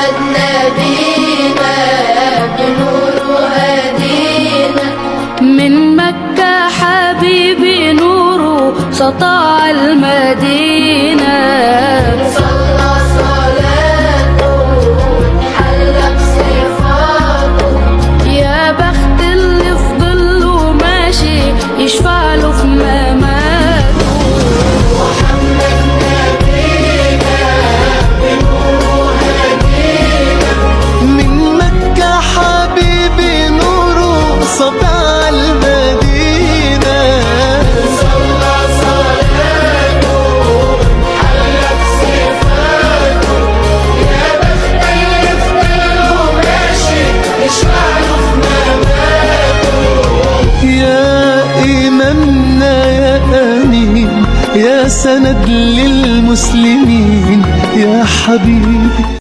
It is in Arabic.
محمد نبينا بنور هدينا. من مكة حبيبي نوره سطع المدينة. صلى صلاته حلى بصفاته. يا بخت اللي في ظله ماشي يشفع له في مماته. محمد نبينا بنور هدينا. من مكة حبيبي نوره سطع المدينة. صلى صلاته حلى بصفاته. يا بخت اللي في ظله ماشي يشفع له في مماته. يا إمامنا يا أمين، يا سند للمسلمين، يا حبيبي